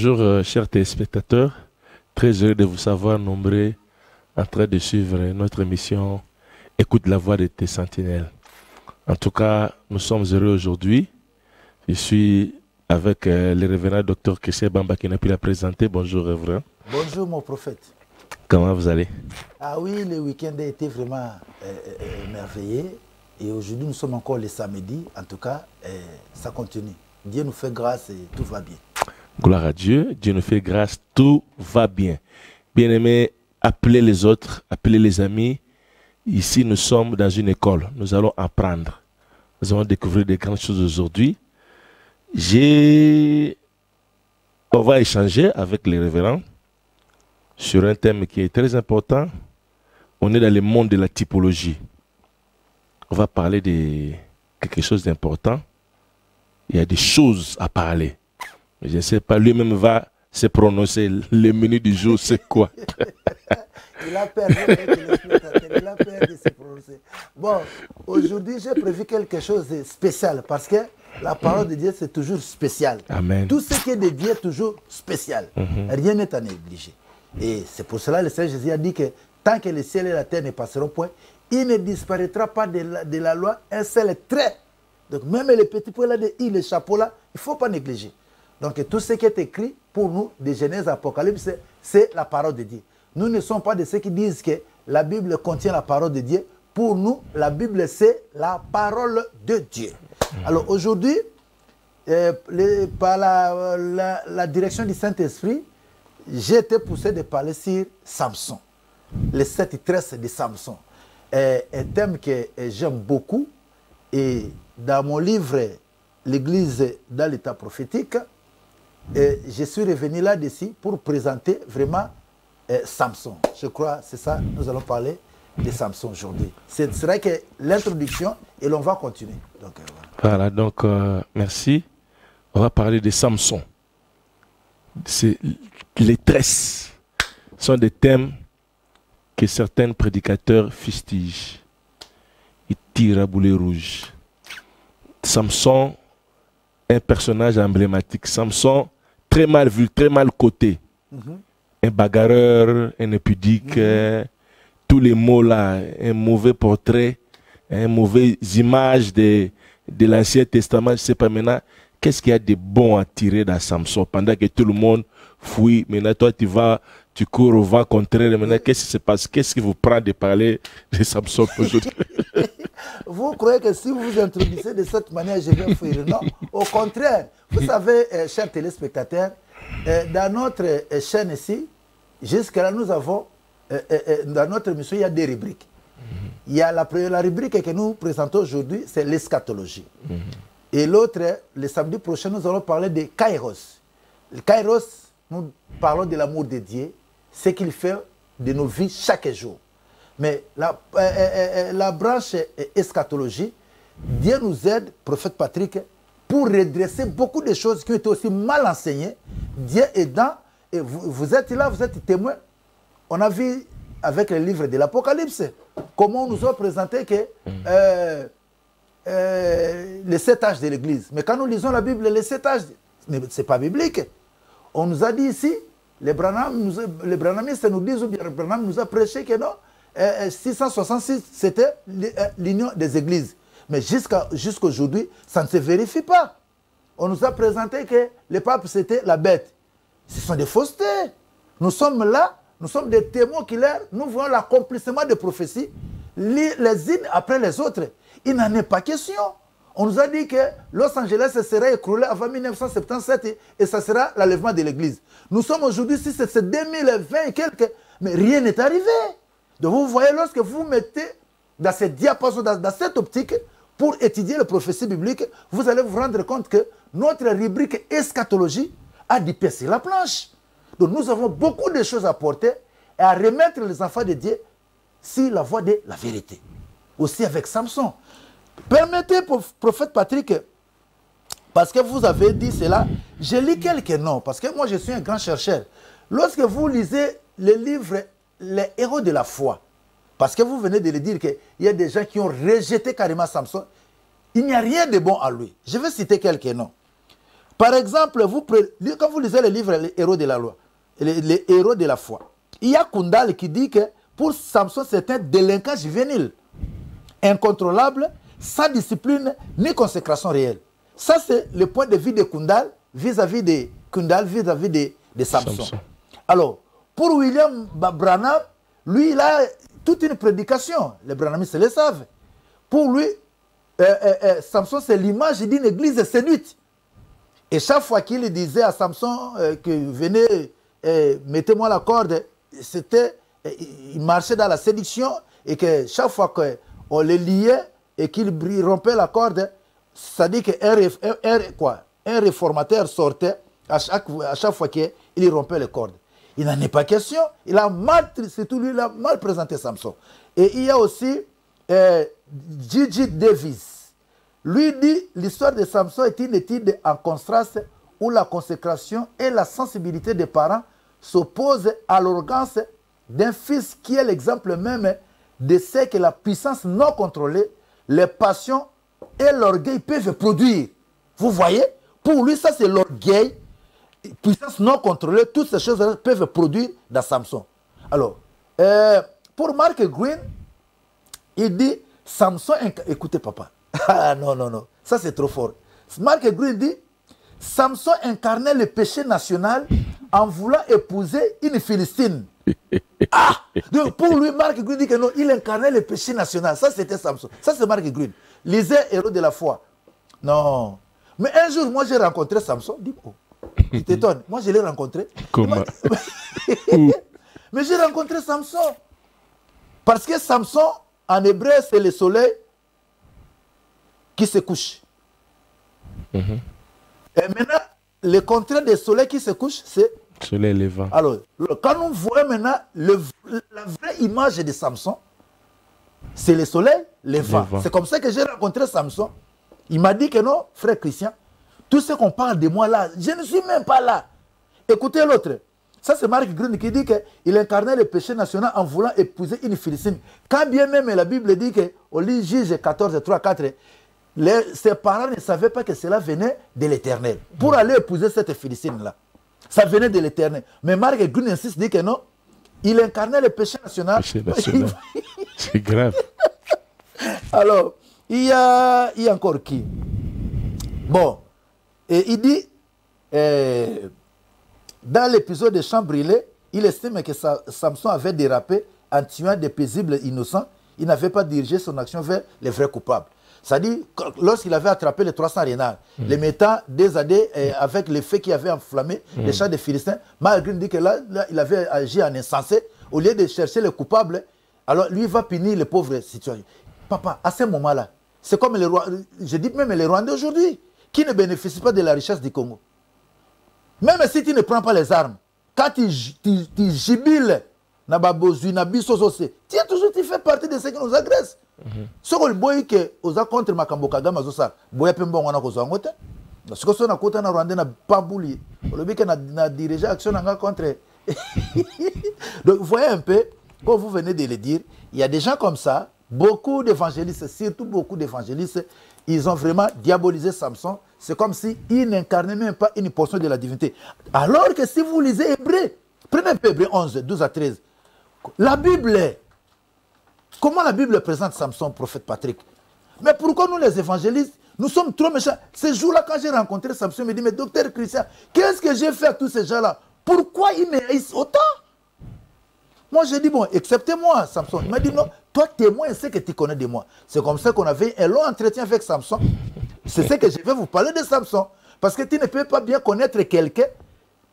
Bonjour, chers téléspectateurs. Très heureux de vous savoir nombreux en train de suivre notre émission Écoute la voix de tes sentinelles. En tout cas, nous sommes heureux aujourd'hui. Je suis avec le révérend docteur Kessé Bamba qui n'a pu la présenter. Bonjour, révérend. Bonjour, mon prophète. Comment vous allez? Ah oui, le week-end a été vraiment merveilleux. Et aujourd'hui, nous sommes encore le samedi. En tout cas, ça continue. Dieu nous fait grâce et tout va bien. Gloire à Dieu. Dieu nous fait grâce, tout va bien. Bien-aimés, appelez les autres, appelez les amis. Ici, nous sommes dans une école. Nous allons apprendre. Nous allons découvrir de grandes choses aujourd'hui. On va échanger avec les révérends sur un thème qui est très important. On est dans le monde de la typologie. On va parler de quelque chose d'important. Il y a des choses à parler. Mais je ne sais pas, lui-même va se prononcer. Le menu du jour, c'est quoi? Il a peur, il a peur de se prononcer. Bon, aujourd'hui, j'ai prévu quelque chose de spécial parce que la parole de Dieu, c'est toujours spécial. Amen. Tout ce qui est de Dieu est toujours spécial. Rien n'est à négliger. Et c'est pour cela que le Seigneur Jésus a dit que tant que le ciel et la terre ne passeront point, il ne disparaîtra pas de la loi un seul trait. Donc même les petits points là, de i, les chapeaux là, il ne faut pas négliger. Donc tout ce qui est écrit pour nous, de Genèse à Apocalypse, c'est la parole de Dieu. Nous ne sommes pas de ceux qui disent que la Bible contient la parole de Dieu. Pour nous, la Bible, c'est la parole de Dieu. Alors aujourd'hui, par la direction du Saint-Esprit, j'ai été poussé de parler sur Samson, les 7 tresses de Samson. Un thème que j'aime beaucoup. Et dans mon livre, l'Église dans l'état prophétique, je suis revenu là-dessus pour présenter vraiment Samson. Je crois, c'est ça, nous allons parler de Samson aujourd'hui. Ce serait que l'introduction et l'on va continuer. Donc, voilà, donc merci. On va parler de Samson. Les tresses sont des thèmes que certains prédicateurs fustigent. Ils tirent à boulet rouge. Samson, un personnage emblématique. Samson, très mal vu, très mal coté. Un bagarreur, un impudique, tous les mots là, un mauvais portrait, une mauvaise image de l'Ancien Testament. Je ne sais pas maintenant, qu'est-ce qu'il y a de bon à tirer dans Samson pendant que tout le monde fouille. Maintenant, toi, tu cours au vent contraire. Maintenant, qu'est-ce qui se passe? Qu'est-ce qui vous prend de parler de Samson aujourd'hui? Vous croyez que si vous vous introduisez de cette manière, je vais fuir? Non, au contraire. Vous savez, chers téléspectateurs, dans notre chaîne ici, jusque-là, nous avons, dans notre émission, il y a 2 rubriques. Il y a la rubrique que nous présentons aujourd'hui, c'est l'eschatologie. Et l'autre, le samedi prochain, nous allons parler de Kairos. Le Kairos, nous parlons de l'amour de Dieu, ce qu'il fait de nos vies chaque jour. Mais la branche eschatologie, Dieu nous aide, prophète Patrick, pour redresser beaucoup de choses qui ont été aussi mal enseignées. Dieu aidant, et vous êtes là, vous êtes témoin. On a vu avec le livre de l'Apocalypse, comment on nous a présenté que les 7 âges de l'Église. Mais quand nous lisons la Bible, les 7 âges, ce n'est pas biblique. On nous a dit ici, les branhamistes nous disent, ou bien le Branham nous a prêché que non, 666, c'était l'union des églises. Mais jusqu'à aujourd'hui, ça ne se vérifie pas. On nous a présenté que le pape, c'était la bête. Ce sont des faussetés. Nous sommes là, nous sommes des témoins oculaires, nous voyons l'accomplissement des prophéties, les unes après les autres. Il n'en est pas question. On nous a dit que Los Angeles serait écroulé avant 1977 et ça sera l'enlèvement de l'église. Nous sommes aujourd'hui, si c'est 2020 et quelques, mais rien n'est arrivé. Donc vous voyez, lorsque vous mettez dans cette diapason, dans cette optique, pour étudier les prophéties bibliques, vous allez vous rendre compte que notre rubrique eschatologie a dépassé la planche. Donc nous avons beaucoup de choses à porter et à remettre les enfants de Dieu sur la voie de la vérité. Aussi avec Samson. Permettez, prophète Patrick, parce que vous avez dit cela, je lis quelques noms, parce que moi je suis un grand chercheur. Lorsque vous lisez les livres Les héros de la foi, parce que vous venez de le dire qu'il y a des gens qui ont rejeté carrément Samson, il n'y a rien de bon à lui. Je vais citer quelques noms. Par exemple, quand vous lisez le livre Les héros de la loi, les héros de la foi, il y a Kundal qui dit que pour Samson, c'est un délinquant juvénile, incontrôlable, sans discipline ni consécration réelle. Ça, c'est le point de vue de Kundal vis-à-vis de Samson. Alors, pour William Branham, lui, il a toute une prédication. Les Branhamistes le savent. Pour lui, Samson, c'est l'image d'une église séduite. Et chaque fois qu'il disait à Samson que venez, mettez-moi la corde, il marchait dans la séduction et que chaque fois qu'on le liait et qu'il rompait la corde, ça dit qu'un réformateur sortait à chaque fois qu'il rompait les cordes. Il n'en est pas question. Surtout lui, il a mal présenté Samson. Et il y a aussi Gigi Davis. Lui dit l'histoire de Samson est une étude en contraste où la consécration et la sensibilité des parents s'opposent à l'arrogance d'un fils qui est l'exemple même de ce que la puissance non contrôlée, les passions et l'orgueil peuvent produire. Vous voyez? Pour lui, ça c'est l'orgueil, puissance non contrôlée, toutes ces choses peuvent produire dans Samson. Alors, pour Mark Green, il dit Samson, écoutez papa, ah non, non, non, ça c'est trop fort. Mark Green dit Samson incarnait le péché national en voulant épouser une Philistine. Ah! Donc pour lui, Mark Green dit que non, il incarnait le péché national. Ça c'était Samson. Ça c'est Mark Green. Lisez Héros de la foi. Non. Mais un jour, moi j'ai rencontré Samson. Dis, oh, tu t'étonnes. Moi je l'ai rencontré. Comment? Mais j'ai rencontré Samson. Parce que Samson, en hébreu, c'est le soleil qui se couche. Et maintenant, le contraire du soleil qui se couche, c'est soleil levant. Alors, quand nous voyons maintenant la vraie image de Samson, c'est le soleil levant. C'est comme ça que j'ai rencontré Samson. Il m'a dit que non, frère Christian, tout ce qu'on parle de moi là, je ne suis même pas là. Écoutez l'autre. Ça, c'est Mark Green qui dit qu'il incarnait le péché national en voulant épouser une Philistine. Quand bien même la Bible dit qu'au lit Juge 14, 3, 4, ses parents ne savaient pas que cela venait de l'Éternel. Pour aller épouser cette Philistine-là. Ça venait de l'Éternel. Mais Mark Green insiste, dit que non, il incarnait le péché national. C'est grave. Alors, il y a encore qui? Bon, et il dit, dans l'épisode de Champs brûlés, il estime que Samson avait dérapé en tuant des paisibles innocents. Il n'avait pas dirigé son action vers les vrais coupables. C'est-à-dire, lorsqu'il avait attrapé les 300 renards, les mettant des années avec les feux qui avaient enflammé les champs des Philistins, Mark dit que là, il avait agi en insensé. Au lieu de chercher les coupables, alors lui va punir les pauvres citoyens. Papa, à ce moment-là, c'est comme les rois, je dis même les Rwandais aujourd'hui, qui ne bénéficient pas de la richesse du Congo. Même si tu ne prends pas les armes, quand tu jubiles, tu fais partie de ceux qui nous agressent. Ce que boy que oza contre makambo kagama zosa boya pembo ngona ko zangote parce que sona kota na Rwanda na pabuli le bika na diriger action nga contre. Donc vous voyez un peu, comme vous venez de le dire, il y a des gens comme ça, beaucoup d'évangélistes, surtout beaucoup d'évangélistes, ils ont vraiment diabolisé Samson. C'est comme si il n'incarnait même pas une portion de la divinité. Alors que si vous lisez Hébreu, prenez un peu Hébreu 11, 12 à 13, la Bible. Comment la Bible présente Samson, prophète Patrick? Mais pourquoi nous les évangélistes, nous sommes trop méchants? Ce jour-là, quand j'ai rencontré Samson, il me dit, mais docteur Christian, qu'est-ce que j'ai fait à tous ces gens-là? Pourquoi ils me haïssent autant? Moi, j'ai dit, bon, acceptez-moi, Samson. Il m'a dit, non, toi, témoin, ce que tu connais de moi. C'est comme ça qu'on avait un long entretien avec Samson. C'est ce que je vais vous parler de Samson. Parce que tu ne peux pas bien connaître quelqu'un,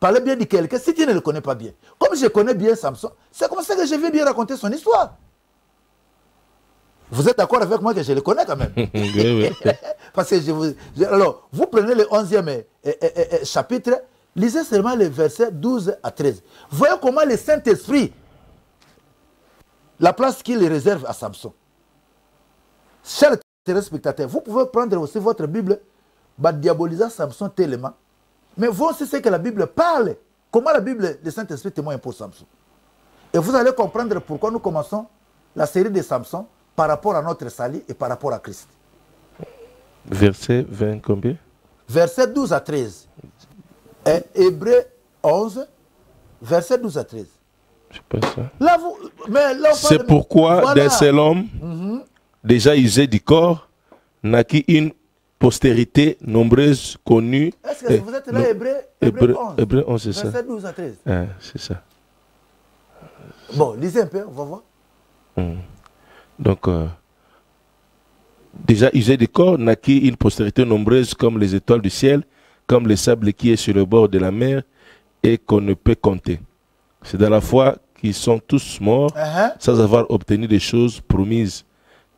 parler bien de quelqu'un, si tu ne le connais pas bien. Comme je connais bien Samson, c'est comme ça que je vais bien raconter son histoire. Vous êtes d'accord avec moi que je le connais quand même? Oui. Parce que alors, vous prenez le 11e chapitre, lisez seulement les versets 12 à 13. Voyez comment le Saint-Esprit, la place qu'il réserve à Samson. Chers téléspectateurs, vous pouvez prendre aussi votre Bible, diaboliser Samson tellement. Mais vous aussi, c'est que la Bible parle. Comment la Bible, le Saint-Esprit témoigne pour Samson. Et vous allez comprendre pourquoi nous commençons la série de Samson par rapport à notre salut et par rapport à Christ. Verset 20 combien? verset 12 à 13. Et Hébreux 11, verset 12 à 13. Je sais pas ça. Là, là, c'est pourquoi voilà. d'un seul homme, déjà usé du corps, naquit une postérité nombreuse, connue. Est-ce que vous êtes là, Hébreux 11, Hébreux 11, c'est ça. verset 12 à 13. Ah, c'est ça. Bon, lisez un peu, on va voir. Donc, déjà usé du corps, naquit une postérité nombreuse comme les étoiles du ciel, comme le sable qui est sur le bord de la mer et qu'on ne peut compter. C'est dans la foi qu'ils sont tous morts sans avoir obtenu des choses promises.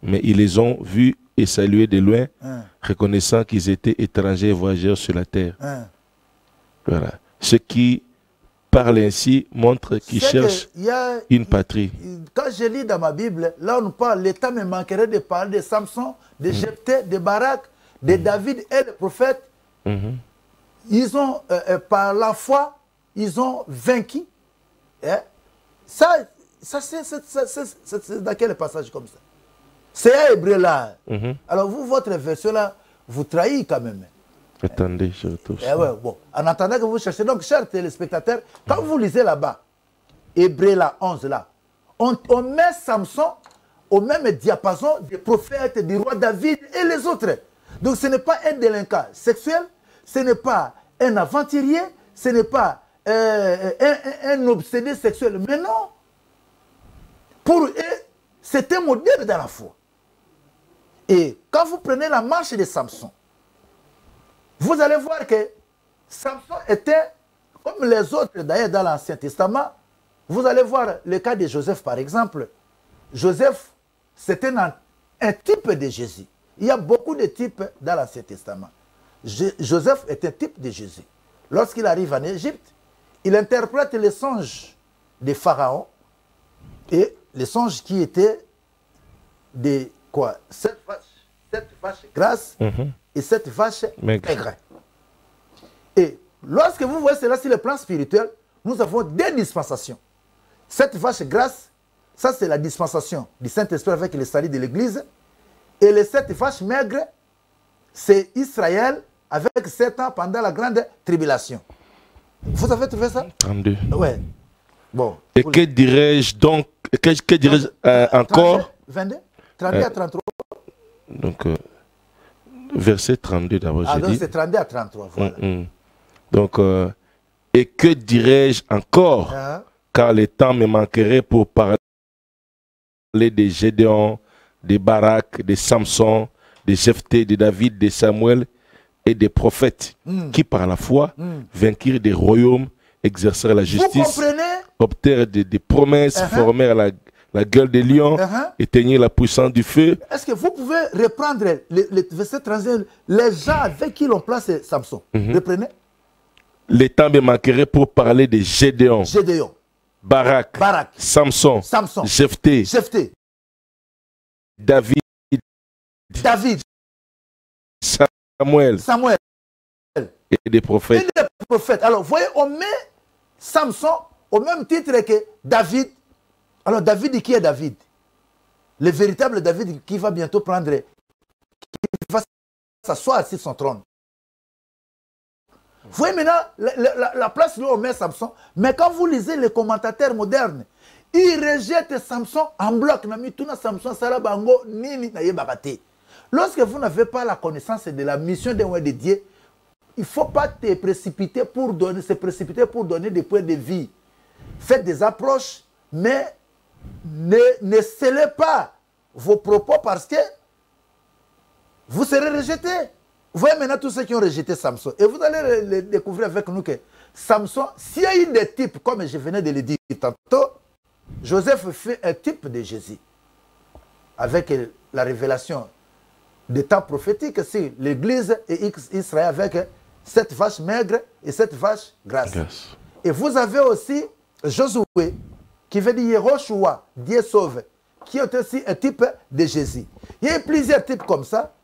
Mais ils les ont vus et salués de loin, reconnaissant qu'ils étaient étrangers et voyageurs sur la terre. Voilà. Ceux qui parlent ainsi montrent qu'ils cherchent une patrie. Quand je lis dans ma Bible, là on parle, le temps me manquerait de parler de Samson, de Jephthé, de Barak, de David et les prophètes. Ils ont, par la foi, ils ont vaincu. Ça c'est dans quel passage comme ça? C'est un hébreu là. Alors vous, votre version là, vous trahissez quand même. Attendez, je retrouve ça. Ouais, bon. En attendant que vous cherchez, donc chers téléspectateurs, quand vous lisez là-bas, Hébreu là, 11 là, on met Samson au même diapason des prophètes, du roi David et les autres. Donc ce n'est pas un délinquant sexuel, ce n'est pas un aventurier, ce n'est pas un obsédé sexuel. Mais non. Pour eux, c'est un modèle dans la foi. Et quand vous prenez la marche de Samson, vous allez voir que Samson était, comme les autres d'ailleurs dans l'Ancien Testament, vous allez voir le cas de Joseph par exemple. Joseph, c'était un type de Jésus. Il y a beaucoup de types dans l'Ancien Testament. Joseph est un type de Jésus. Lorsqu'il arrive en Égypte, il interprète les songes de Pharaon et les songes qui étaient de quoi? Cette vache grasse et cette vache maigre. Et lorsque vous voyez cela sur le plan spirituel, nous avons deux dispensations. Cette vache grasse, ça c'est la dispensation du Saint-Esprit avec le salut de l'Église. Et les 7 vaches maigres, c'est Israël avec 7 ans pendant la grande tribulation. Vous avez trouvé ça? 32. Ouais. Bon. Et que dirais-je donc, que dirais-je encore? 22, 32 à 33. Donc, verset 32 d'abord, j'ai dit. Donc c'est 32 à 33, voilà. Donc, et que dirais-je encore? Car le temps me manquerait pour parler de Gédéon, de Barak, de Samson, de Jephthé, de David, de Samuel et des prophètes qui par la foi vainquirent des royaumes, exercèrent la justice, obtinrent des promesses, formèrent la gueule des lions, éteignirent la puissance du feu. Est-ce que vous pouvez reprendre le verset 31, les gens avec qui l'on place Samson? Reprenez. Le temps me manquerait pour parler de Gédéon, Barak, Samson, Jephthé, David, Samuel et des prophètes. Alors, vous voyez, on met Samson au même titre que David. Alors, David, qui est David? Le véritable David qui va bientôt prendre, qui va s'asseoir sur son trône. Vous voyez maintenant la place où on met Samson. Mais quand vous lisez les commentateurs modernes, ils rejettent Samson en bloc. Lorsque vous n'avez pas la connaissance de la mission d'un de Dieu, il ne faut pas se précipiter pour donner des points de vie. Faites des approches, mais ne scellez pas vos propos parce que vous serez rejetés. Vous voyez maintenant tous ceux qui ont rejeté Samson. Et vous allez le découvrir avec nous que Samson, s'il y a eu des types, comme je venais de le dire tantôt, Joseph fait un type de Jésus. Avec la révélation des temps prophétiques sur l'Église et Israël avec cette vache maigre et cette vache grasse. Et vous avez aussi Josué, qui veut dire Yehoshua, Dieu sauve, qui est aussi un type de Jésus. Il y a plusieurs types comme ça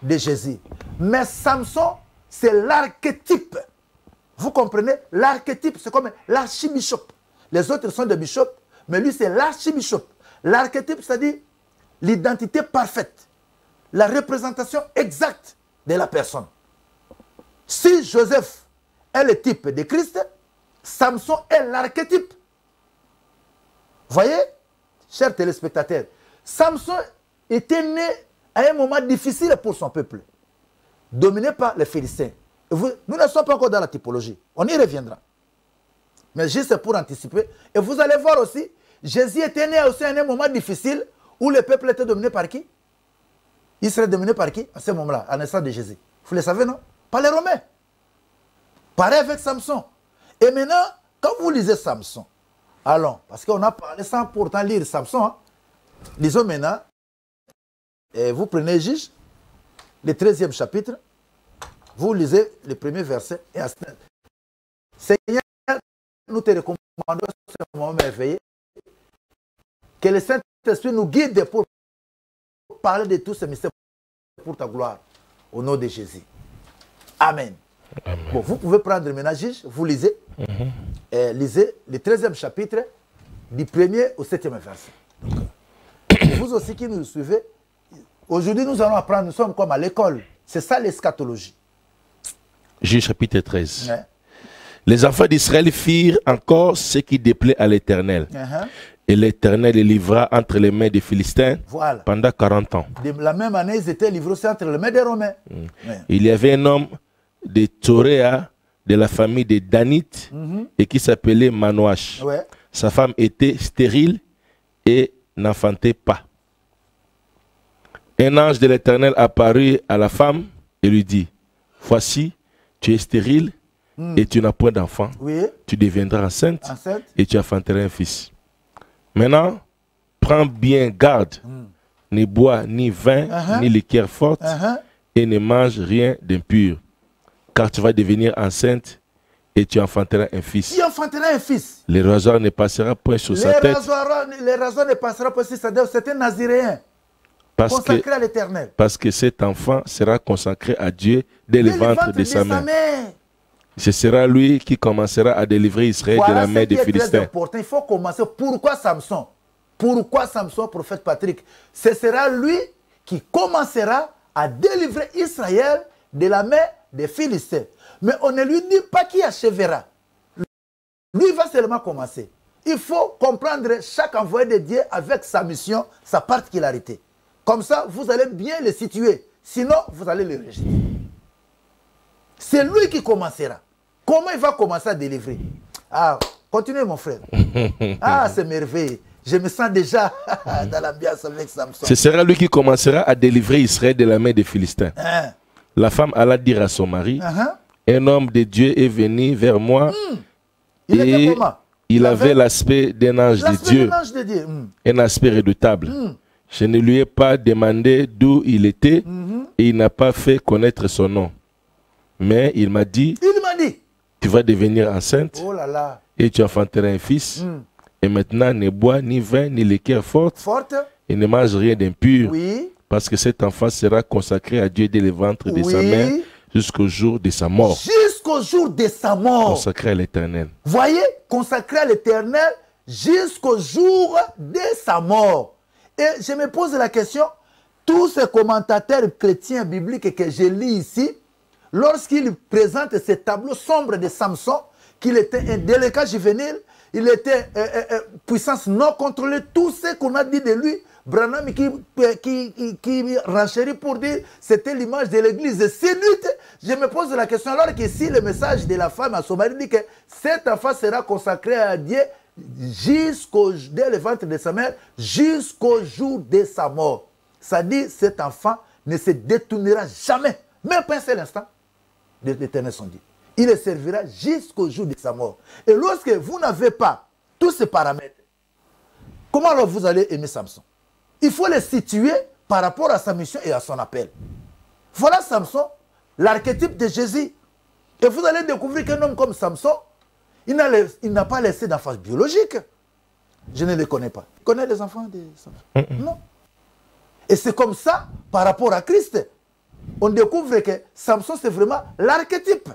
de Jésus. Mais Samson, c'est l'archétype. Vous comprenez? L'archétype, c'est comme l'archibishop. Les autres sont des bishops, mais lui, c'est l'archibishop. L'archétype, c'est-à-dire l'identité parfaite, la représentation exacte de la personne. Si Joseph est le type de Christ, Samson est l'archétype. Voyez, chers téléspectateurs, Samson était né à un moment difficile pour son peuple, dominé par les Philistins. Nous ne sommes pas encore dans la typologie, on y reviendra. Mais juste pour anticiper, et vous allez voir aussi, Jésus était né aussi à un moment difficile où le peuple était dominé par qui? Il serait dominé par qui à ce moment-là, à la naissance de Jésus? Vous le savez, non? Par les Romains. Pareil avec Samson. Et maintenant, quand vous lisez Samson, allons, parce qu'on a parlé sans pourtant lire Samson, hein. Lisons maintenant, et vous prenez Juge, le 13e chapitre, vous lisez le premier verset, et à Seigneur, nous te recommandons ce moment merveilleux, que le Saint-Esprit nous guide pour parler de tous ces mystères pour ta gloire, au nom de Jésus. Amen. Amen. Bon, vous pouvez prendre maintenant Juge, vous lisez, lisez le 13e chapitre, du 1er au 7e verset. Vous aussi qui nous suivez, aujourd'hui nous allons apprendre, nous sommes comme à l'école. C'est ça l'eschatologie. Juge chapitre 13. Ouais. Les enfants d'Israël firent encore ce qui déplaît à l'Éternel. Et l'Éternel les livra entre les mains des Philistins pendant 40 ans. De la même année, ils étaient livrés aussi entre les mains des Romains. Il y avait un homme de Toréa, de la famille des Danites, et qui s'appelait Manoach. Ouais. Sa femme était stérile et n'enfantait pas. Un ange de l'Éternel apparut à la femme et lui dit, « Voici, tu es stérile et tu n'as point d'enfant. Oui. Tu deviendras enceinte et tu enfanteras un fils. Maintenant, prends bien garde, ne bois ni vin ni liqueur forte et ne mange rien d'impur, car tu vas devenir enceinte et tu enfanteras un fils. Tu enfanteras un fils. Le rasoir ne passera point sur sa tête. Le rasoir ne passera pas sur sa tête. C'est un naziréen. Consacré à l'Éternel. Parce que cet enfant sera consacré à Dieu dès le ventre de sa mère. Ce sera lui qui commencera à délivrer Israël de la main des Philistins. Important. Il faut commencer. Pourquoi Samson? Pourquoi Samson, prophète Patrick? Ce sera lui qui commencera à délivrer Israël de la main des Philistins. Mais on ne lui dit pas qui achèvera. Lui va seulement commencer. Il faut comprendre chaque envoyé de Dieu avec sa mission, sa particularité. Comme ça, vous allez bien le situer. Sinon, vous allez le rejeter. C'est lui qui commencera. Comment il va commencer à délivrer? Ah, continuez mon frère. Ah, c'est merveilleux. Je me sens déjà dans l'ambiance avec Samson. Ce sera lui qui commencera à délivrer Israël de la main des Philistins. La femme alla dire à son mari, un homme de Dieu est venu vers moi et il avait l'aspect d'un ange de Dieu, un aspect redoutable. Je ne lui ai pas demandé d'où il était et il n'a pas fait connaître son nom. Mais il m'a dit, tu vas devenir enceinte et tu enfanteras un fils. Et maintenant, ne bois ni vin ni liqueur forte et ne mange rien d'impur. Parce que cet enfant sera consacré à Dieu dès le ventre de sa mère jusqu'au jour de sa mort. Jusqu'au jour de sa mort. Consacré à l'Éternel. Voyez, consacré à l'Éternel jusqu'au jour de sa mort. Et je me pose la question, tous ces commentateurs chrétiens bibliques que je lis ici, lorsqu'ils présentent ce tableau sombre de Samson, qu'il était un délicat juvénile, il était puissance non contrôlée, tout ce qu'on a dit de lui, Branham qui renchérit pour dire c'était l'image de l'église séduite. Je me pose la question alors que si le message de la femme à son mari dit que cet enfant sera consacré à Dieu dès le ventre de sa mère jusqu'au jour de sa mort. Ça dit cet enfant ne se détournera jamais, même pas un seul instant, de l'Éternel son Dieu. Il le servira jusqu'au jour de sa mort. Et lorsque vous n'avez pas tous ces paramètres, comment alors vous allez aimer Samson? Il faut le situer par rapport à sa mission et à son appel. Voilà Samson, l'archétype de Jésus. Et vous allez découvrir qu'un homme comme Samson, il n'a pas laissé d'enfance biologique. Je ne le connais pas. Tu connais les enfants de Samson? Non. Et c'est comme ça, par rapport à Christ, on découvre que Samson, c'est vraiment l'archétype.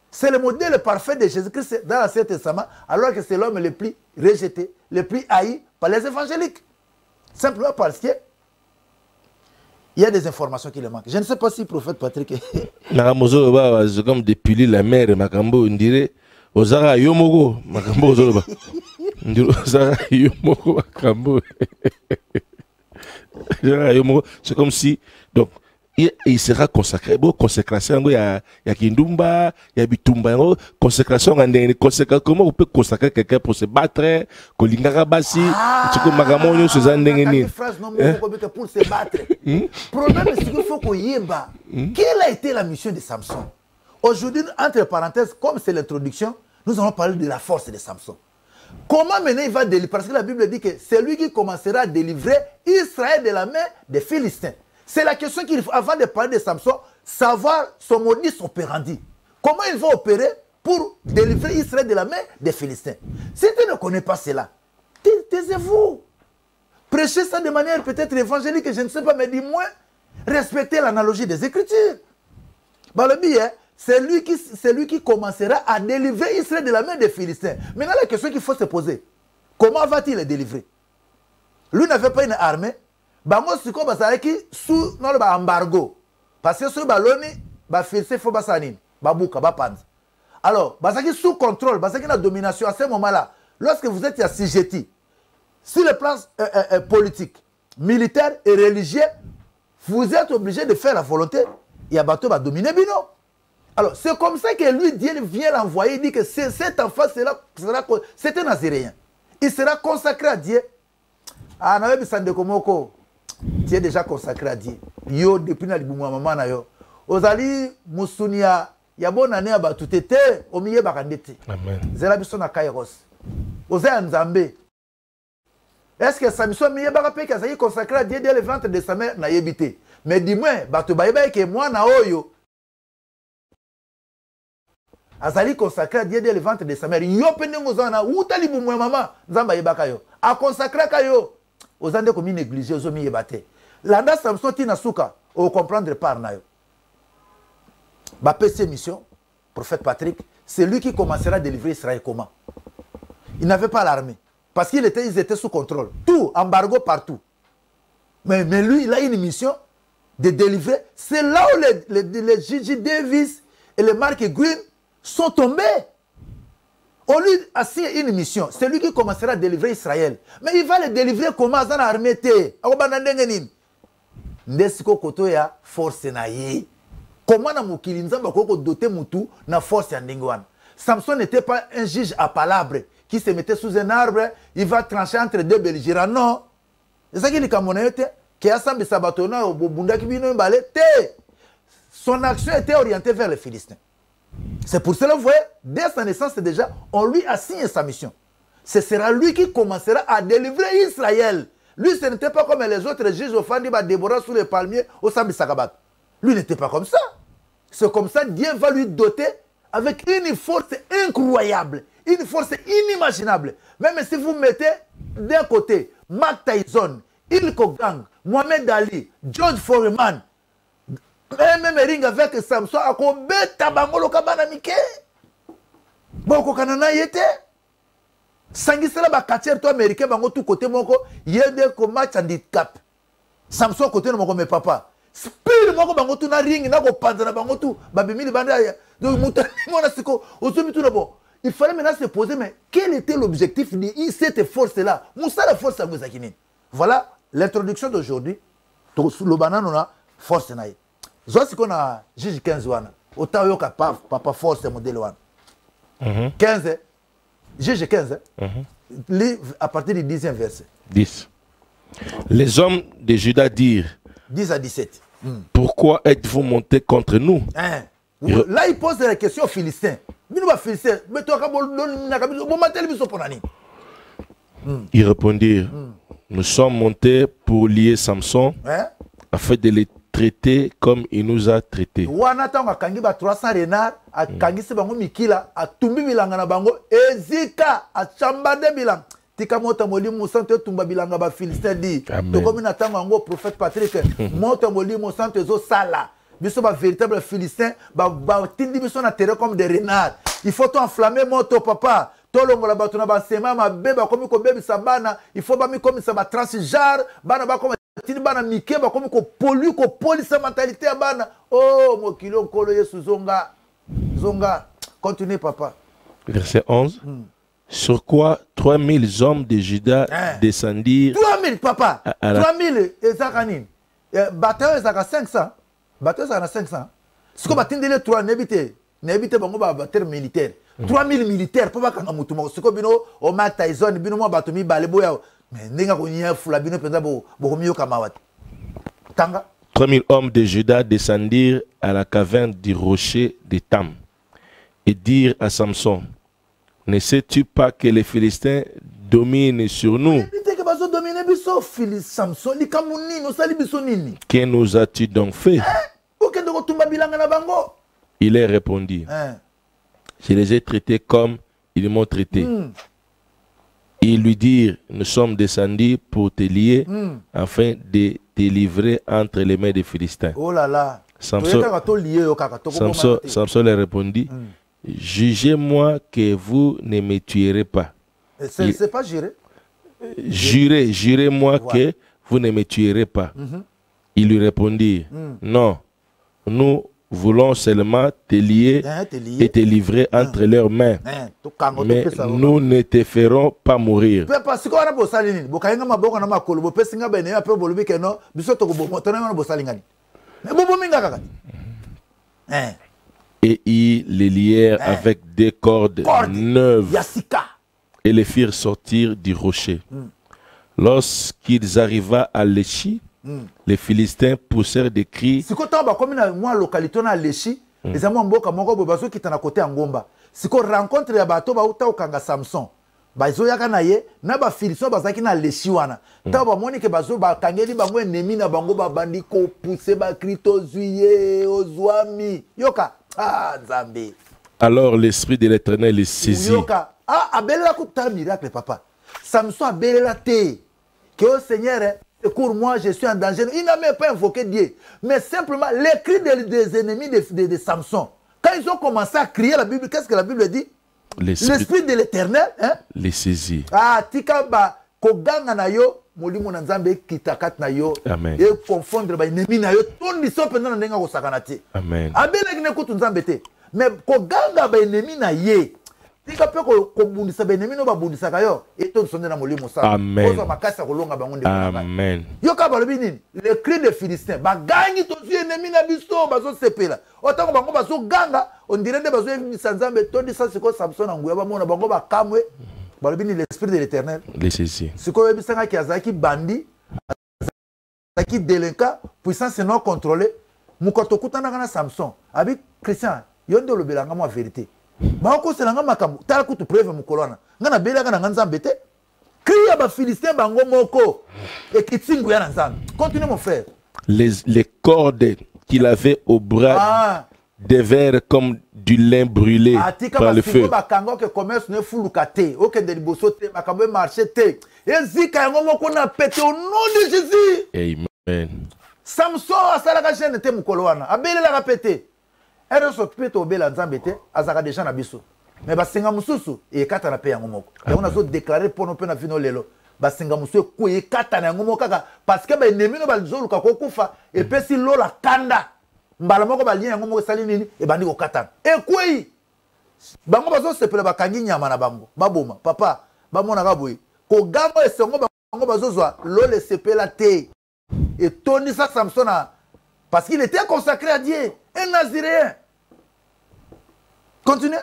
C'est le modèle parfait de Jésus-Christ dans l'Ancien Testament, alors que c'est l'homme le plus rejeté, le plus haï par les évangéliques. Simplement parce que Il y a des informations qui le manquent. Je ne sais pas si le prophète Patrick... C'est comme dépiler la mer, Makambo, on dirait. Ozara Yomogo, Makambo, Zoloba. Ozara Yomogo, Makambo. C'est comme si. Donc, il sera consacré. Bon, consécration, il y a Kindumba, il y a Bitumba, consécration, comment on peut consacrer quelqu'un pour se battre, Kolingara Bassi, c'est comme Magamonio, ce genre de phrase non pour se battre. Le problème, c'est qu'il faut qu'on y ait bas. Quelle a été la mission de Samson? Aujourd'hui, entre parenthèses, comme c'est l'introduction, nous allons parler de la force de Samson. Comment maintenant il va délivrer? Parce que la Bible dit que c'est lui qui commencera à délivrer Israël de la main des Philistins. C'est la question qu'il faut, avant de parler de Samson, savoir son modus operandi. Comment il va opérer pour délivrer Israël de la main des Philistins? Si tu ne connais pas cela, taisez-vous. Prêchez ça de manière peut-être évangélique, je ne sais pas, mais dis-moi, respectez l'analogie des Écritures. Bah, le billet, c'est lui qui commencera à délivrer Israël de la main des Philistins. Maintenant, la question qu'il faut se poser, comment va-t-il les délivrer? Lui n'avait pas une armée. Bango siko basareki sous non ba embargo parce que sur baloni ba filse fo basanine babuka ba panza. Alors basaki sous contrôle, basaki na domination à ce moment-là. Lorsque vous êtes assujetti sur le plan politique, militaire et religieux, vous êtes obligé de faire la volonté. Il y a bateau va dominer bino. Alors c'est comme ça que lui Dieu vient l'envoyer, il dit que cet enfant c'est un Naziréen. Il sera consacré à Dieu. Ah na webi sande komoko. Tu es déjà consacré à Dieu. Yo, depuis na libumu maman na yo. Ozali musunia ya bonne année aba tout était au milieu bakandete. Amen. Zela biso na kairos. Oza nzambe. Est-ce que sa mission milieu bakape ka zali consacré à Dieu dès le ventre de sa mère na yebité. Mais dis-moi, bato baïba ke moi na oyo. Azali consacré à Dieu dès le ventre de sa mère. Yo pendengo zana uta libumu maman nzamba yebaka yo. A consacré ka yo. Aux Andes comme négligés, aux hommes battés. L'anda Samson tina souka, au comprendre par nayo. Bapé ses missions, prophète Patrick, c'est lui qui commencera à délivrer Israël comment? Il n'avait pas l'armée. Parce qu'ils étaient sous contrôle. Tout, embargo partout. Mais lui, il a une mission de délivrer. C'est là où les Gigi Davis et les Mark Green sont tombés. On lui a signé une mission. C'est lui qui commencera à délivrer Israël. Mais il va le délivrer comment? Dans l'armée. Ndesiko koto ya force na ye. Comment na mukili nzamba koko doté mutu na force ya ndengwana. Samson n'était pas un juge à palabre qui se mettait sous un arbre, il va trancher entre deux belligérants. Non. C'est ça qu'il est comme on était. Qui a sambi sabatona au bunda qui vient balé. Son action était orientée vers les Philistins. C'est pour cela, vous voyez, dès sa naissance déjà, on lui a signé sa mission. Ce sera lui qui commencera à délivrer Israël. Lui, ce n'était pas comme les autres juges au Fandiba, Déborah sous les palmiers, au Sambi Sakabat. Lui n'était pas comme ça. C'est comme ça, Dieu va lui doter avec une force incroyable, une force inimaginable. Même si vous mettez d'un côté Mark Tyson, Ilko Gang, Mohamed Ali, George Foreman, même ring avec Samson, à beta bangolo kabana mike. Boko kanana yete. Sangisela ba katier to américain bango tout côté moko, yede ko match handicap. Samson côté no moko me papa. Spire moko bango tout na ring na ko panza na bango tout, babimi banda ya. Donc mutani mona siko, ozomi tout d'abord. Il fallait maintenant se poser mais quel était l'objectif de cette force là? Moussa la force à Mouzakini. Voilà l'introduction d'aujourd'hui. To le banane on a force naïe. Zosi qu'on a juge 15 wana. Autant yo papa force modèle wana. 15 juge 15 livre à partir du 10e verset. 10. Les hommes de Juda dirent 10 à 17. Pourquoi êtes-vous montés contre nous? Là il pose la question aux Philistins. Ils répondirent nous sommes montés pour lier Samson afin de les traiter comme il nous a traités. Wana tanga kangi ba 300 renards a kangi se bango mikila a tumbi bilanga na bango ezika a chambade bilang tika mota molimo sante tumba bilanga ba Philistin di to comme na tanga ngo prophète Patrick mota molimo sante zo sala biso ba véritable Philistin ba tindi biso na terre comme des renards. Il faut enflammer moto papa tolongola bato na ba sema ma beba comme ko bebi sabana il faut ba mi comme ça ba transjar bana ba comme tini bana mike ba comme ko pollu ko police mentalité ya bana. Oh mokilo kolo yesu zonga. Zonga. Continue papa. Verset 11. Sur quoi 3000 hommes de Juda descendirent. 3000 papa. 3000 ezakani. Bataille ezaka 500. Bataille ezaka 500. Siko batindele 3 nebite bango ba bataille militaire. 3000 militaires pour bakanga mutu moko. Siko bino o Mike Tyson bino mo bato mi bale boya. Mais ndinga ko nya fula bino penza bo miyo kamawati. Tanga 3000 hommes de Juda descendirent à la caverne du rocher de Tam et dirent à Samson: ne sais-tu pas que les Philistins dominent sur nous? Que nous as-tu donc fait? Il leur répondit: je les ai traités comme ils m'ont traité. Ils lui dirent: nous sommes descendus pour te lier afin de te livrer entre les mains des Philistins. Oh là là. Samson leur répondit: jugez-moi que vous ne me tuerez pas. C'est pas jurer. Jurez-moi que vous ne me tuerez pas. Il lui répondit: non, nous voulons seulement te lier et te livrer entre leurs mains. Mais nous ne te ferons pas mourir. Et ils les lièrent avec des cordes neuves et les firent sortir du rocher. Lorsqu'ils arrivaient à Léchi, les Philistins poussèrent des cris. Si rencontre ya bato ba uta okanga Samson bazo yaka na ye na ba Philistins bazaki na Léchi wana ta ba moni ke bazo ba kangeli bango ennemi na bango ba bandi ko pousser ba krito zuye ozwami yoka Nzambe. Alors l'esprit de l'Éternel les saisit. Yoka abela ko ta miracle papa. Samson abela te que au Seigneur secours moi je suis en danger. Il n'a même pas invoqué Dieu mais simplement les cris des ennemis de Samson. Quand ils ont commencé à crier la Bible, qu'est-ce que la Bible dit? L'esprit de l'Éternel les saisit. Tika ba koganga na yo molimo na Nzambe kitakat na yo et confondre ba ennemi na yo tondi so pendant na ndenga ko sakanati. Amen. Abela kine kutu Nzambe te. Mais koganga ba ennemi na ye. Tika pe ko bundisa ba ennemi no ba bundisa kayo et to sonde na molimo sa. Amen. Ozo makasa kolonga bango nde. Amen. Yo ka balobi nini? Le cri des Philistins. Ba gangi to zu ennemi na biso bazo sepela. Otango bango bazo ganga on dirait nde bazo ebimisa Nzambe tondi sa siko Samson na nguya ba mona bango ba kamwe. Balobi ni l'esprit de l'Éternel. Les saisit. Siko ebisanga ki azaki bandi azaki délinquant puissance non contrôlée. Mukoto kutana kana Samson. Abi Christian yondo lobelanga mo vérité. Ba ko selanga makambo tala kutu preuve mukolona. Ngana belaka na Nzambe te. Cria ba Philistin bango moko et kitsingu ya Nzambe. Continue mon frère. Les cordes qu'il avait au bras devinrent comme du lin brûlé par le feu. Amen. Samson asalaka jeune te mukolo wana abelelaka pete eroso pete obela Nzambe te azaka déjà na biso mais basenga mususu ekata na pe yango moko yango nazo déclarer pono pe na vino lelo basenga mususu ko ekata na yango moko kaka parce que ba ennemi no bazoluka ko kufa et pe si lola kanda mbala moko ba lien yango moko sali nini e bandi ko katana e kwei bango bazo sepela bakangi nyama na bango baboma papa bamona ka boyi ko gambo esongo bango bazozwa lole sepela te et Tony ça Samson parce qu'il était consacré à Dieu un naziréen. Continue.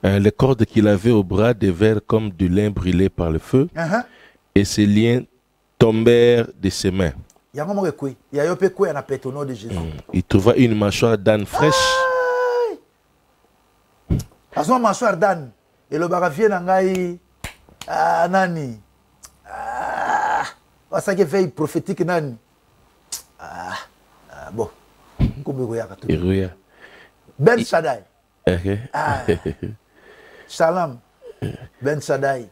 Les cordes qu'il avait au bras devinrent comme du lin brûlé par le feu et ses liens tombèrent de ses mains. Il trouva une mâchoire d'âne fraîche. Une mâchoire d'âne. Et le barafie nangai nani. Ça qui fait prophétique nani. Bon. Ben Shaddai. Shalom. Ben Shaddai.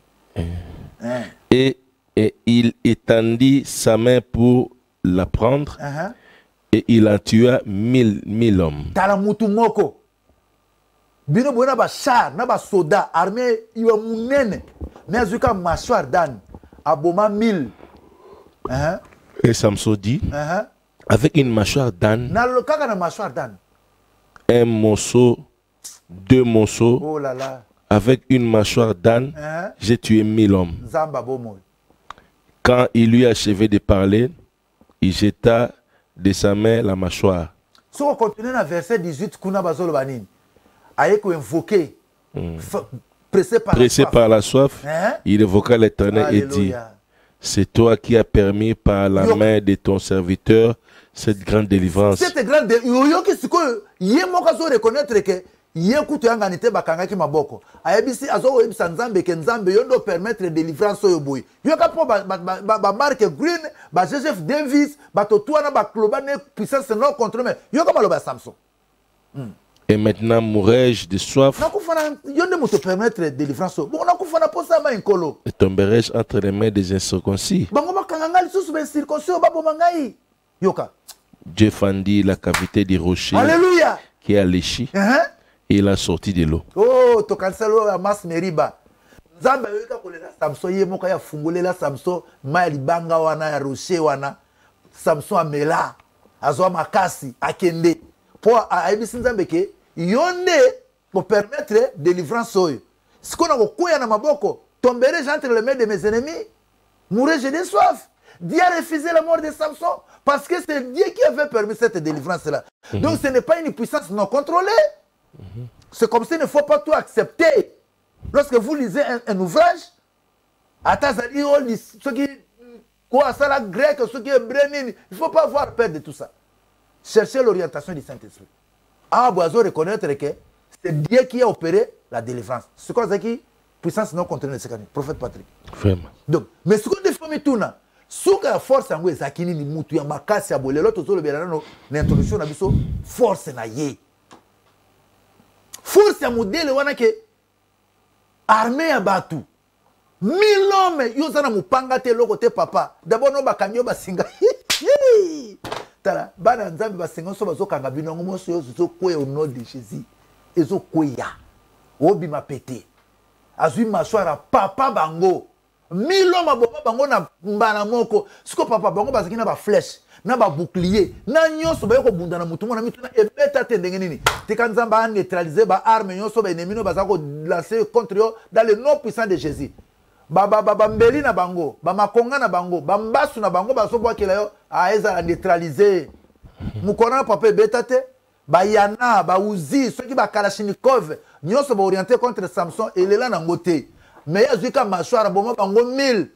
Et il étendit sa main pour la prendre et il en tua 1000 hommes. Talamutu moko. Bino bona ba char na ba soda armée iwa munene. Mais azuka mâchoire d'âne aboma 1000. Et Samson dit, avec une mâchoire d'âne, un morceau, 2 morceaux, oh là là. avec une mâchoire d'âne, j'ai tué 1000 hommes. Quand il lui achevé de parler, il jeta de sa main la mâchoire. Si on continue dans le verset 18, Kuna Bazolo Banin, Aïeko invoqué, pressé par la soif, il évoqua l'Éternel et dit, c'est toi qui as permis par la main de ton serviteur cette grande délivrance. Cette grande délivrance, il y a reconnaître que yekutu yanga nite bakangaki maboko ayebisi azo ebisa nzambe ke nzambe yondo permettre délivrance oyo boy yoka po ba Mark Green ba Joseph Davis ba totwana ba klobane puissance non contre mais yoka maloba Samson. Et maintenant mourrai-je de soif? Nakufana yonde mo te permettre délivrance bon nakufana posa ma inkolo et tomberai-je entre les mains des incirconcis? Bango bakanganga lisusu ba circoncis ba bomangai yoka. Dieu fendit la cavité du rocher. Alléluia. Qui a léchi. Et il a sorti de l'eau. Oh, to cancelo a mas meriba. Nzamba yoka kolela Samson ye moka ya fungolela Samson ma libanga wana ya rocher wana. Samson amela azwa makasi akende. Po aibisi nzambe ke yonde pour permettre délivrance oyo. Sikona ko kuya na maboko, tomberai-je entre les mains de mes ennemis? Mourrai-je de soif? Dieu a refusé la mort de Samson parce que c'est Dieu qui avait permis cette délivrance là. Donc ce n'est pas une puissance non contrôlée. C'est comme s'il ne faut pas tout accepter. Lorsque vous lisez un ouvrage, ceux qui quoi ça la grec, ceux qui est brenin, il ne faut pas avoir peur de tout ça. Cherchez l'orientation du Saint-Esprit. Ah, vous devez reconnaître que c'est Dieu qui a opéré la délivrance. C'est quoi ça qui puissance non contrôlée, c'est prophète Patrick. Vraiment. Donc, mais ce qu'on défend tout là, suka force yango ezakini ni mutu ya makasi ya bolelo tozolo belano na introduction na biso force na ye. Force ya modèle wana ke armée ya batu 1000 hommes yozana mupanga te loko te papa d'abord no bakanyo basinga tala bana nzambe basinga so bazokanga bino ngo moso yozo kwe au nom de Jésus ezo kweya obi mapete azui machwara papa bango 1000 hommes boma bango na mbana moko siko papa bango bazaki na ba flèche na ba bouclier na nyonso bayoko bunda na mutu mona mituna ebeta te ndenge nini tika nzamba a neutraliser ba arme nyonso ba ennemi no bazako lancer contre yo dans le nom puissant de Jésus ba mbeli na bango ba makonga na bango ba mbasu na bango baso bwakela yo aeza neutraliser mukona papa ebeta te ba yana ba uzi soki ba kalashnikov nyonso ba orienter contre Samson elela na ngote mais azwika machwara boma bango 1000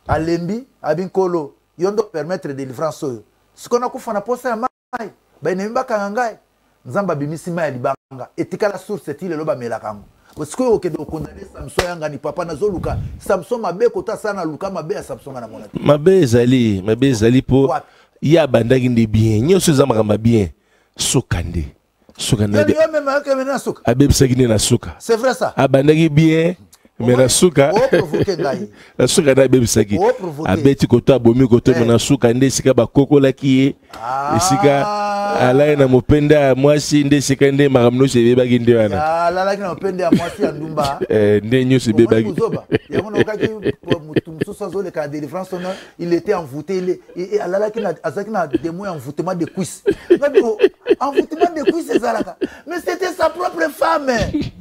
alembi abinkolo yondo permettre délivrance oyo sikona kufana posa ya mai ba ennemi bakanga ngai nzamba bimisi mai libanga etikala source etile loba melakango sikoyo okende okondane Samson yanga ni papa nazoluka Samson mabe kota sana luka mabe ya Samson na mona mabe ezali po ya bandaki ndi bien nyonso ezamaka bien sokande abebisaki nde na suka c'est vrai ça abandaki bien mais na suka na suka na bebisaki abeti koto abomi koto na suka nde sika bakokolaki ye esika alai na mopenda mwasi nde sika nde makamno sebebaki nde wana alalaki na mopenda ya mwasi ya ndumba nde nyonso ebebaki yango na okaki mutu mosusu azoleka na délivrance ono il était envoûté alalaki na azalaki na démon envoûtement de cuisse envoûtement de cuisse ezalaka mais c'était sa propre femme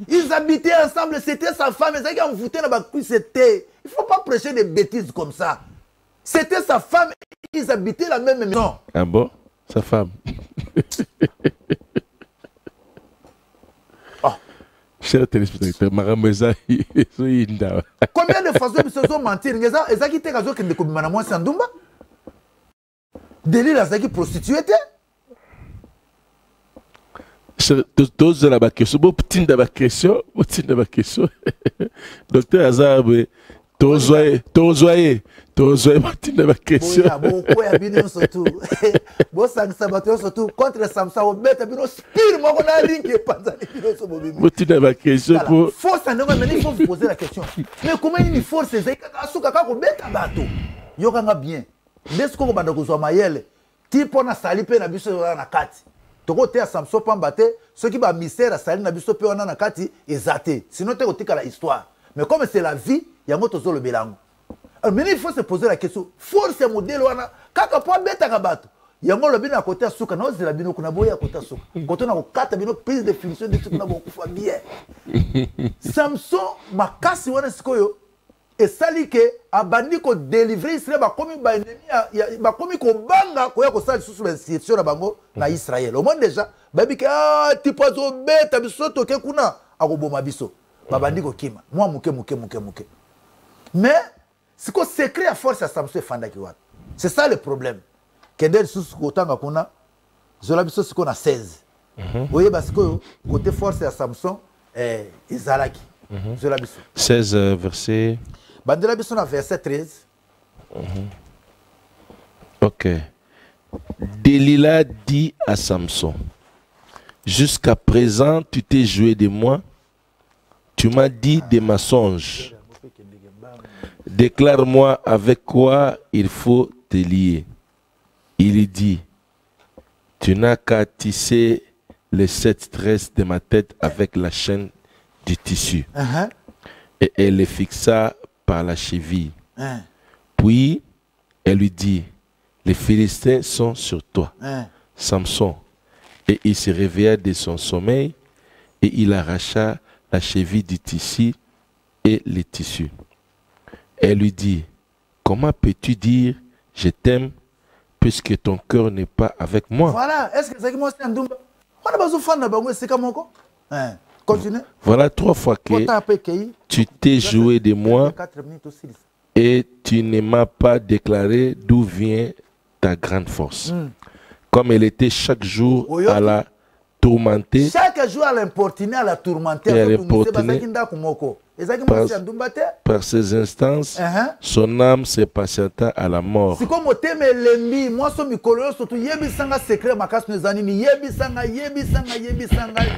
ils habitaient ensemble c'était sa femme ezalaki envoûté na bacuisse te il faut pas prêcher des bêtises comme ça c'était sa femme ils habitaient la même maison. Ah bon? Sa femme. Oh. Cher téléspectateur, Marameza, combien de fois ils se sont mentir? Ils qui étaient qui ne commis pas moi Sandumba. Délire à qui prostituée. Tous la question, petit de la question, docteur Azarbe. Tozoye matina ba question. Bon quoi bino surtout. Bon sang sabato surtout contre Samson obeta bino spire mo na link panzani bino so bobimi. Matina ba question pour force ndongo mais il faut vous poser la question. Mais comment une force ezeka asuka ka ko beta bato. Yoka nga bien. Ndesko ko banda ko zo mayele. Tipo na sali pe na biso na kati. Toko te Samson pamba te ceux qui ba mystère sali na biso pe wana na kati ezate. Sinon te kotika la histoire. Mais comme c'est la vie, il y a un autre belango. Mais il faut se poser la question. Force modèle wana kaka po betaka bato yango lobi na côté suka na ozela bino kuna boya côté suka côté na kokata bino prise de finition de suka na bokufa bien Samson makasi wana sikoyo esali ke abandi ko délivrer Israël bakomi ba ennemi bakomi ko banga koya ko sali susu institution na bango na Israël au moins déjà babi ke tipo zo beta biso to ke kuna akoboma biso babandi ko kima moi muke mais siko secret à force à Samson fandaki wat c'est ça le problème kende susu kotanga kuna zola biso siko na 16 oye basiko côté force à Samson izalaki zola biso 16 verset bandela biso na verset 13 ok. Delilah dit à Samson, jusqu'à présent tu t'es joué de moi, tu m'as dit des mensonges. Déclare-moi avec quoi il faut te lier. Il dit, tu n'as qu'à tisser les 7 tresses de ma tête avec la chaîne du tissu. Et elle les fixa par la cheville. Puis elle lui dit, les Philistins sont sur toi, Samson. Et il se réveilla de son sommeil et il arracha la cheville du tissu et les tissus. Elle lui dit, comment peux-tu dire je t'aime puisque ton cœur n'est pas avec moi? Voilà, est-ce que c'est moi c'est un doum? On a besoin de faire bango c'est comme encore. Continue. Voilà 3 fois que tu t'es joué de moi et tu ne m'as pas déclaré d'où vient ta grande force. Comme elle était chaque jour à la tourmenter. Chaque jour à l'importuner, à la tourmenter. Par ses instances, son âme se patienta à la mort. C'est comme l'ennemi. Moi, je suis colère surtout. Yebi sanga secret ma casse nos années. Yebi sanga.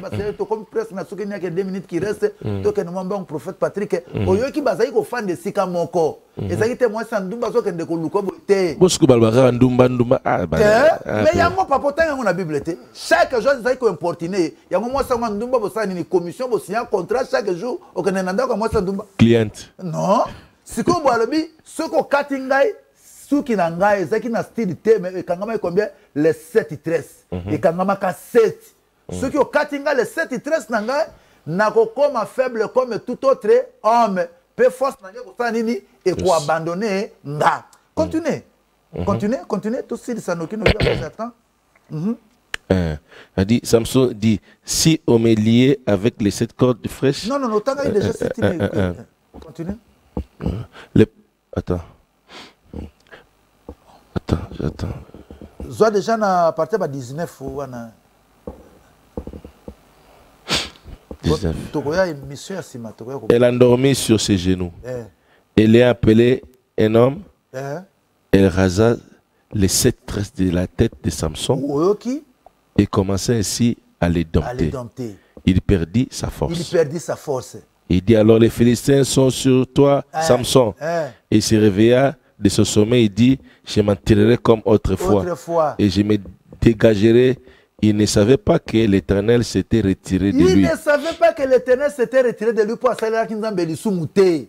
Parce que comme presque na souki n'y a que 2 minutes qui restent. Donc nous m'envoie un prophète Patrick. Oyo qui basaï ko fan de sika moko. Et ça qui était moi c'est ndumba so kende ko luko bote. Bosku balbara ndumba. Mais yango papota yango na Bible te. Chaque jour ça ko importuner. Yango moi ça ndumba bosa ni commission bo signer contrat chaque jour au Canada. Client. Non. Si comme balobi, ce qu'on katingai, ce qui n'angai, ce qui n'a style thème, et kangama combien les 7 tresses. Et kangama ka 7. Ce qui au katinga les 7 tresses n'angai, n'a comme faible comme tout autre homme. Peut force n'angai ko sanini et pour abandonner nga. Continuez. Continuez. Tout ça ça n'aucune attend. A dit, Samson dit, si on m'est lié avec les 7 cordes fraîches. Non, t'as déjà cette continue. Attends. Soit déjà à partir de 19 ou 19. Elle a dormi sur ses genoux. Elle est appelée un homme. Elle rasa les 7 tresses de la tête de Samson. Et commençait ainsi à les dompter. Il perdit sa force. Il dit alors les Philistins sont sur toi, Samson. Et il se réveilla de ce sommeil. Il dit, je m'en tirerai comme autrefois. Et je me dégagerai. Il ne savait pas que l'Éternel s'était retiré de lui. Il ne savait pas que l'Éternel s'était retiré de lui pour salir kinzambe lisumuté.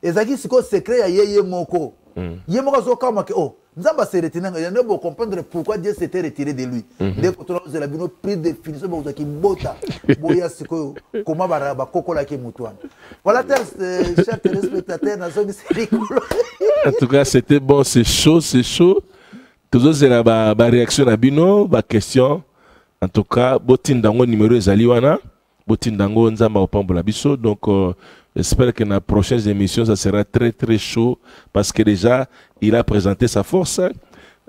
Ezaki siko secret ya yeye moko. Yemoko zokama ke oh. Nzamba s'est retiré, il y en a pour comprendre pourquoi Dieu s'était retiré de lui. Dès que tu as une prise de définition, qui bota, comment va koko la kemutouane. Voilà, chers téléspectateurs, en tout cas, c'était bon, c'est chaud. Toujours c'est la réaction à Bino, la question. En tout cas, botindango numéro ezaliwana, botindango nzamba opambola biso. Donc j'espère que dans les prochaines émissions, ça sera très chaud parce que déjà, il a présenté sa force.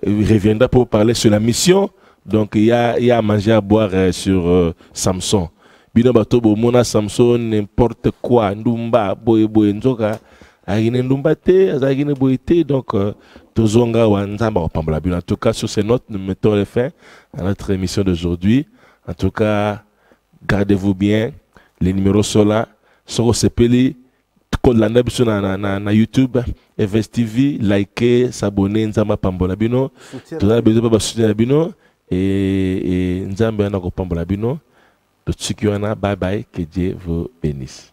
Il reviendra pour parler sur la mission. Donc, il y a à manger, à boire sur Samson. Bino bato bo mona Samson n'importe quoi. Ndumba, boye nzoka. Agine ndumba te, agine boye te. Donc, tozonga wanzamba opambola bino. En tout cas, sur ces notes, nous mettons les fins à notre émission d'aujourd'hui. En tout cas, gardez-vous bien. Les numéros sont là. Soro sepeli kolanda biso na YouTube FS TV, liker, s'abonner, nzamba pambola bino. Tozala besoin ba soutenir bino et nzamba na ko pambola bino. Bye bye, que Dieu vous bénisse.